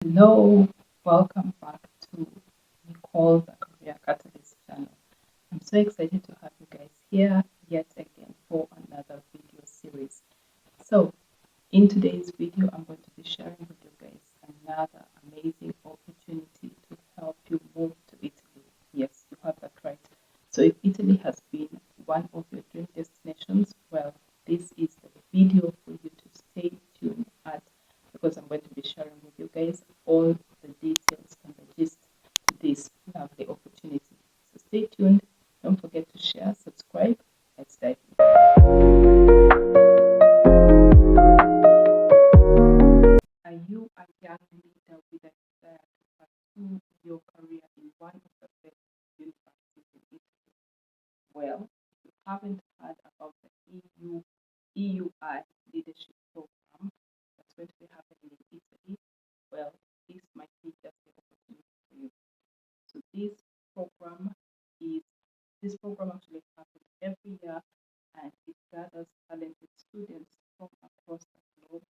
Hello, welcome back to Nicole the Career Catalyst channel. I'm so excited to have you guys here yet again for another video series. So, in today's video, I'm going to be sharing with you guys another amazing opportunity to help you move to Italy. Yes, you have that right. So, if Italy has been one of your dream destinations, well, this is the video for you to stay tuned at, because I'm going to be sharing with you guys all the details and the gist to this lovely opportunity. So stay tuned. Don't forget to share, subscribe. Let's dive in. Are you a young leader with a desire to pursue your career in one of the best universities in Italy? Well, if you haven't heard about the EUI Leadership Program that's going to be happening in Italy, well, this might be just the opportunity for you. So this program actually happens every year, and it gathers talented students from across the globe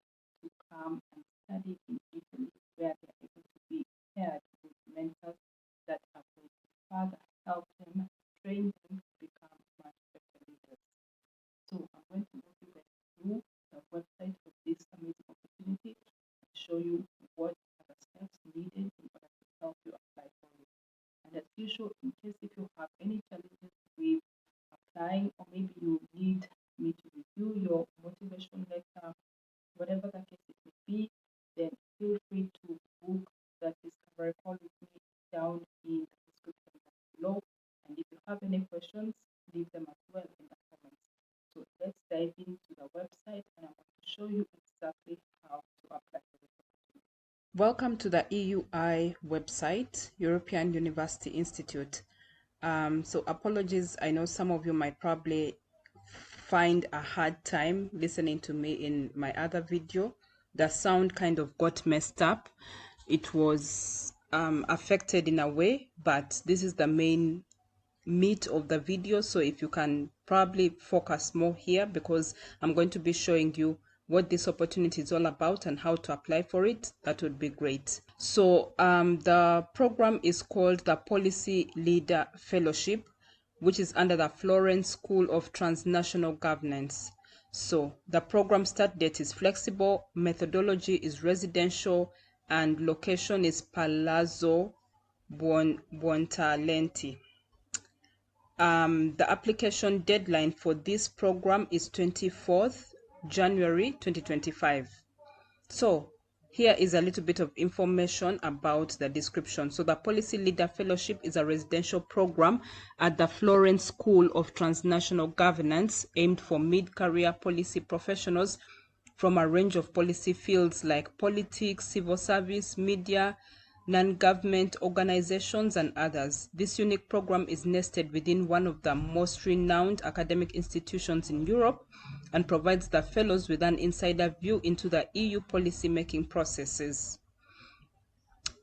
to come and study in Italy, where they are able to be paired with mentors that are going to further help them, train them to become much better leaders. So I'm going to walk you guys through the website for this amazing opportunity and show you what are the steps needed in order to help you apply for it. And as usual, in case if you have any challenges with applying, or maybe you need me to review your motivation letter, whatever the case it may be, then feel free to book that discovery call with me down in the description box below. And if you have any questions, leave them as well in the comments. So let's dive into the website, and I'm going to show you exactly how to apply for this opportunity. Welcome to the EUI website, European University Institute. So apologies, I know some of you might probably find a hard time listening to me in my other video. The sound kind of got messed up. It was affected in a way, but this is the main meat of the video. So if you can probably focus more here, because I'm going to be showing you what this opportunity is all about and how to apply for it, that would be great. So the program is called the Policy Leader Fellowship, which is under the Florence School of Transnational Governance. So the program start date is flexible, methodology is residential, and location is Palazzo Buontalenti. The application deadline for this program is 24th January 2025. So here is a little bit of information about the description. So the Policy Leader Fellowship is a residential program at the Florence School of Transnational Governance aimed for mid-career policy professionals from a range of policy fields like politics, civil service, media, non-government organizations, and others. This unique program is nested within one of the most renowned academic institutions in Europe and provides the fellows with an insider view into the EU policy-making processes.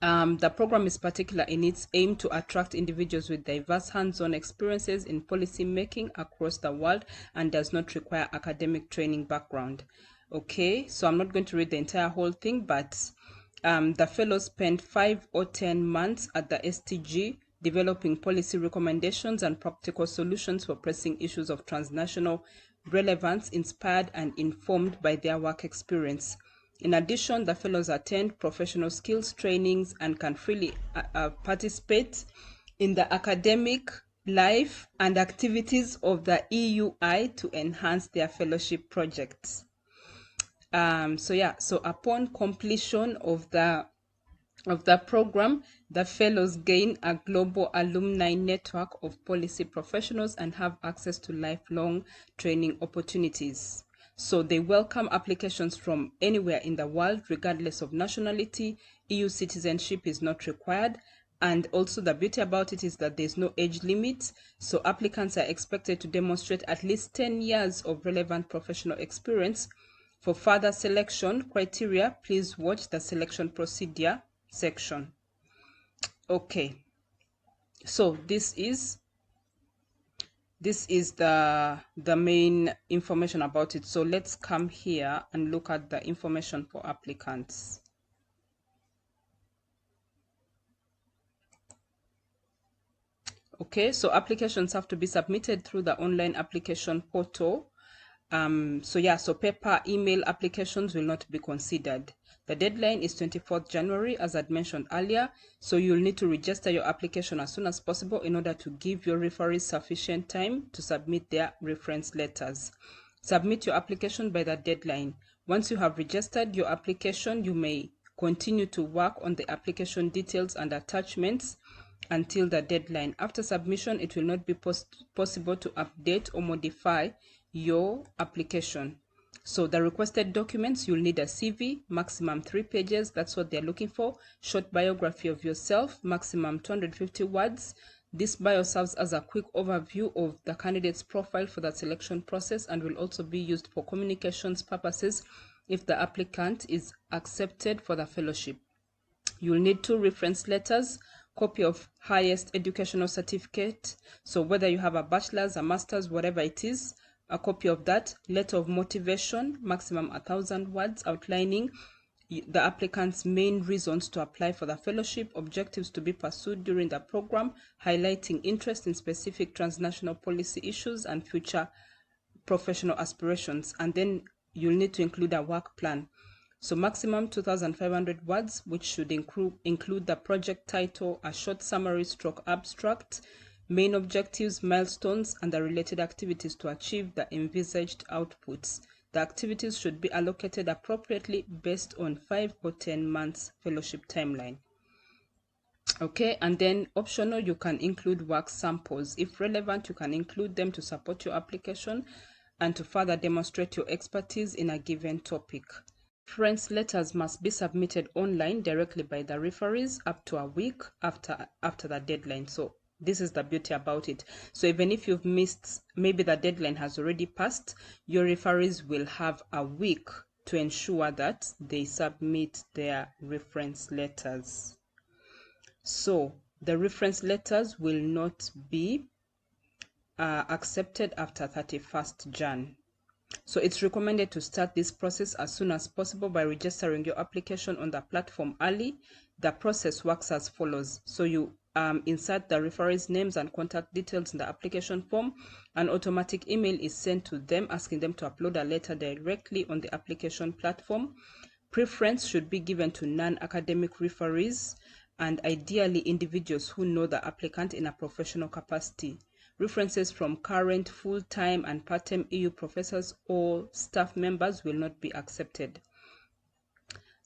The program is particular in its aim to attract individuals with diverse hands-on experiences in policy making across the world and does not require academic training background. Okay, so I'm not going to read the entire whole thing, but the fellows spend 5 or 10 months at the STG developing policy recommendations and practical solutions for pressing issues of transnational relevance, inspired and informed by their work experience. In addition, the fellows attend professional skills trainings and can freely participate in the academic life and activities of the EUI to enhance their fellowship projects. So upon completion of the program, the fellows gain a global alumni network of policy professionals and have access to lifelong training opportunities. So they welcome applications from anywhere in the world, regardless of nationality. EU citizenship is not required. And also the beauty about it is that there's no age limit. So applicants are expected to demonstrate at least 10 years of relevant professional experience. For further selection criteria, please watch the selection procedure section. Okay, so this is the main information about it. So let's come here and look at the information for applicants. Okay, so applications have to be submitted through the online application portal. So paper email applications will not be considered. The deadline is 24th January, as I'd mentioned earlier. So you'll need to register your application as soon as possible in order to give your referees sufficient time to submit their reference letters. Submit your application by the deadline. Once you have registered your application, you may continue to work on the application details and attachments until the deadline. After submission, it will not be possible to update or modify your application. So the requested documents, you'll need a CV, maximum 3 pages. That's what they're looking for. Short biography of yourself, maximum 250 words. This bio serves as a quick overview of the candidate's profile for the selection process and will also be used for communications purposes if the applicant is accepted for the fellowship. You'll need 2 reference letters, copy of highest educational certificate. So whether you have a bachelor's, a master's, whatever it is, a copy of that, letter of motivation, maximum 1,000 words, outlining the applicant's main reasons to apply for the fellowship, objectives to be pursued during the program, highlighting interest in specific transnational policy issues and future professional aspirations. And then you'll need to include a work plan. So maximum 2,500 words, which should include the project title, a short summary stroke abstract, main objectives, milestones, and the related activities to achieve the envisaged outputs. The activities should be allocated appropriately based on 5 or 10 months fellowship timeline. Okay, and then optional, you can include work samples. If relevant, you can include them to support your application and to further demonstrate your expertise in a given topic. Reference letters must be submitted online directly by the referees up to a week after the deadline. So this is the beauty about it. So even if you've missed, maybe the deadline has already passed, your referees will have a week to ensure that they submit their reference letters. So the reference letters will not be accepted after 31st Jan. So it's recommended to start this process as soon as possible by registering your application on the platform early. The process works as follows. So you insert the referees' names and contact details in the application form. An automatic email is sent to them asking them to upload a letter directly on the application platform. Preference should be given to non-academic referees and ideally individuals who know the applicant in a professional capacity. References from current, full-time, and part-time EU professors or staff members will not be accepted.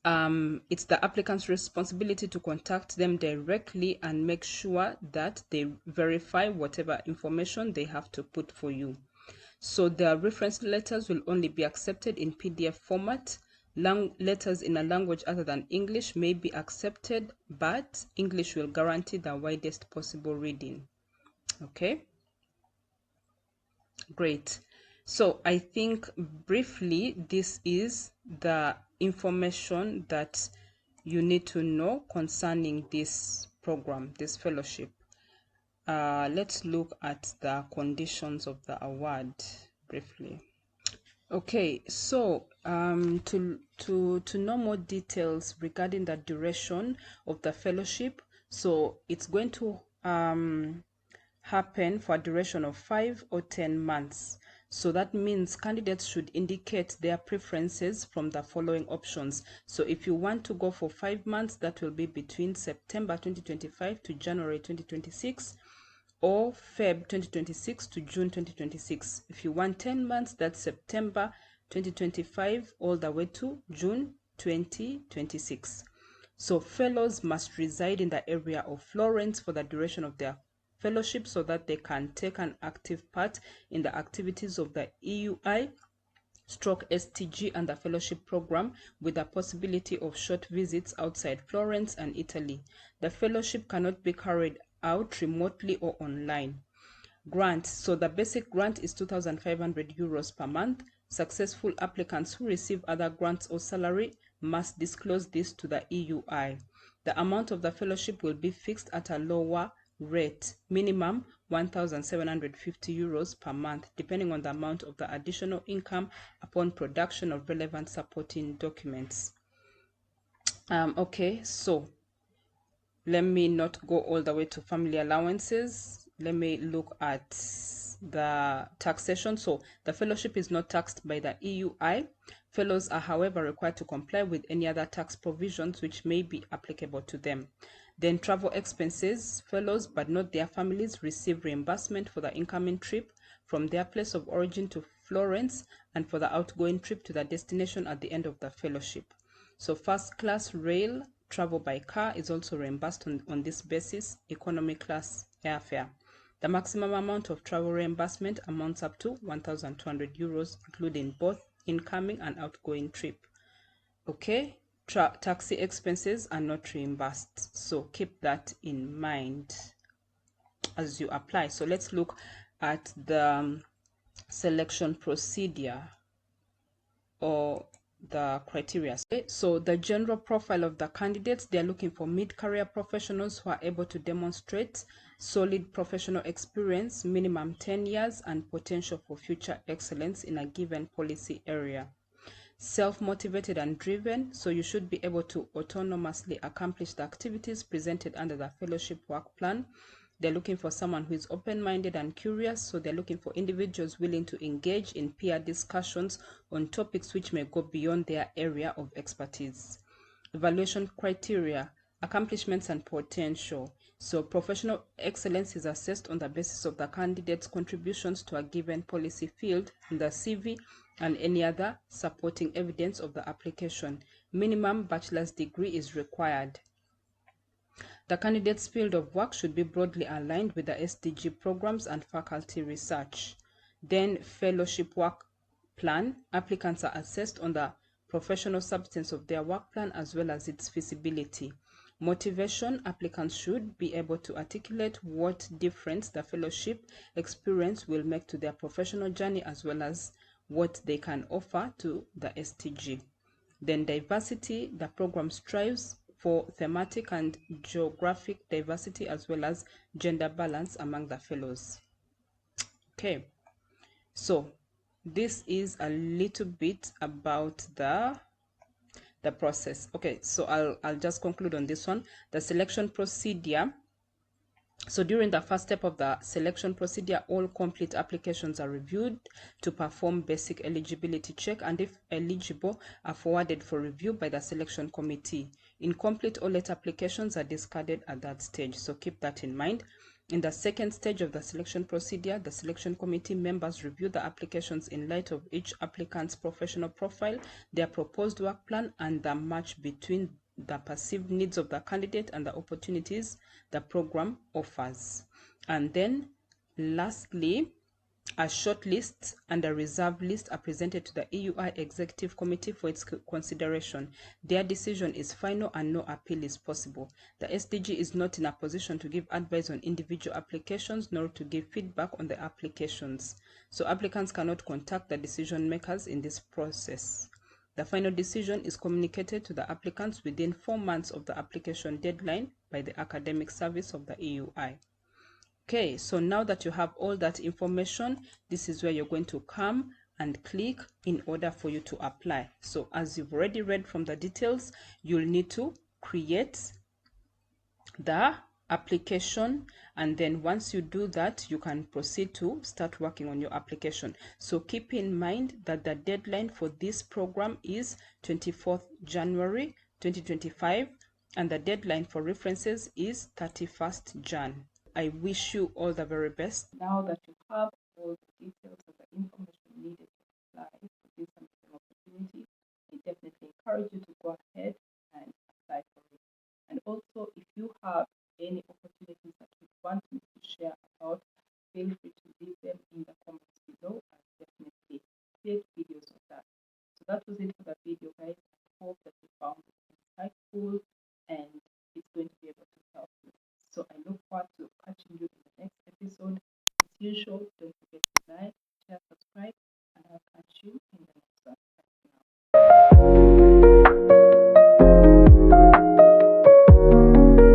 It's the applicant's responsibility to contact them directly and make sure that they verify whatever information they have to put for you. So the reference letters will only be accepted in PDF format. Letters in a language other than English may be accepted, but English will guarantee the widest possible reading. Okay? Great. So I think briefly this is the information that you need to know concerning this program, this fellowship. Let's look at the conditions of the award briefly. Okay, so to know more details regarding the duration of the fellowship, so it's going to happen for a duration of 5 or 10 months. So that means candidates should indicate their preferences from the following options. So if you want to go for 5 months, that will be between September 2025 to January 2026, or Feb 2026 to June 2026. If you want 10 months, that's September 2025 all the way to June 2026. So fellows must reside in the area of Florence for the duration of their fellowship so that they can take an active part in the activities of the EUI STG and the fellowship program, with the possibility of short visits outside Florence and Italy. The fellowship cannot be carried out remotely or online. Grant. So the basic grant is 2,500 euros per month. Successful applicants who receive other grants or salary must disclose this to the EUI. The amount of the fellowship will be fixed at a lower rate, minimum 1,750 euros per month, depending on the amount of the additional income upon production of relevant supporting documents. Okay, so let me not go all the way to family allowances. let me look at the taxation. So the fellowship is not taxed by the EUI. Fellows are, however, required to comply with any other tax provisions which may be applicable to them. Then travel expenses, fellows but not their families receive reimbursement for the incoming trip from their place of origin to Florence and for the outgoing trip to the destination at the end of the fellowship. So first class rail travel by car is also reimbursed on this basis, economy class airfare. The maximum amount of travel reimbursement amounts up to 1,200 euros, including both incoming and outgoing trip. Okay, taxi expenses are not reimbursed, so keep that in mind as you apply. So let's look at the selection procedure or the criteria. So the general profile of the candidates, they're looking for mid-career professionals who are able to demonstrate solid professional experience, minimum 10 years, and potential for future excellence in a given policy area. Self-motivated and driven, so you should be able to autonomously accomplish the activities presented under the fellowship work plan. They're looking for someone who is open-minded and curious, so they're looking for individuals willing to engage in peer discussions on topics which may go beyond their area of expertise. Evaluation criteria, accomplishments and potential. So professional excellence is assessed on the basis of the candidate's contributions to a given policy field in the CV and any other supporting evidence of the application. Minimum bachelor's degree is required. The candidate's field of work should be broadly aligned with the SDG programs and faculty research. Then fellowship work plan. Applicants are assessed on the professional substance of their work plan as well as its feasibility. Motivation, applicants should be able to articulate what difference the fellowship experience will make to their professional journey as well as what they can offer to the STG. Then diversity, the program strives for thematic and geographic diversity as well as gender balance among the fellows. Okay, so this is a little bit about the process. Okay, so I'll just conclude on this one. The selection procedure. So during the first step of the selection procedure, all complete applications are reviewed to perform basic eligibility check, and if eligible, are forwarded for review by the selection committee. Incomplete or late applications are discarded at that stage, so keep that in mind. In the second stage of the selection procedure, the selection committee members review the applications in light of each applicant's professional profile, their proposed work plan, and the match between the perceived needs of the candidate and the opportunities the program offers. And then lastly, a short list and a reserve list are presented to the EUI Executive Committee for its consideration. Their decision is final and no appeal is possible. The SDG is not in a position to give advice on individual applications nor to give feedback on the applications. So applicants cannot contact the decision makers in this process. The final decision is communicated to the applicants within 4 months of the application deadline by the academic service of the EUI. Okay, so now that you have all that information, this is where you're going to come and click in order for you to apply. So as you've already read from the details, you'll need to create the application, and then once you do that, you can proceed to start working on your application. So keep in mind that the deadline for this program is 24th January 2025, and the deadline for references is 31st Jan. I wish you all the very best. Now that you have all the details of the information needed to apply for this amazing opportunity, I definitely encourage you to go ahead and apply for it. And also, if you have any opportunities that you want me to share about, feel free to leave them in the comments below. I'll definitely create videos of that. So that was it for the video, guys. I hope that you found it insightful and it's going to be able to help you. So I look forward to catching you in the next episode. As usual, don't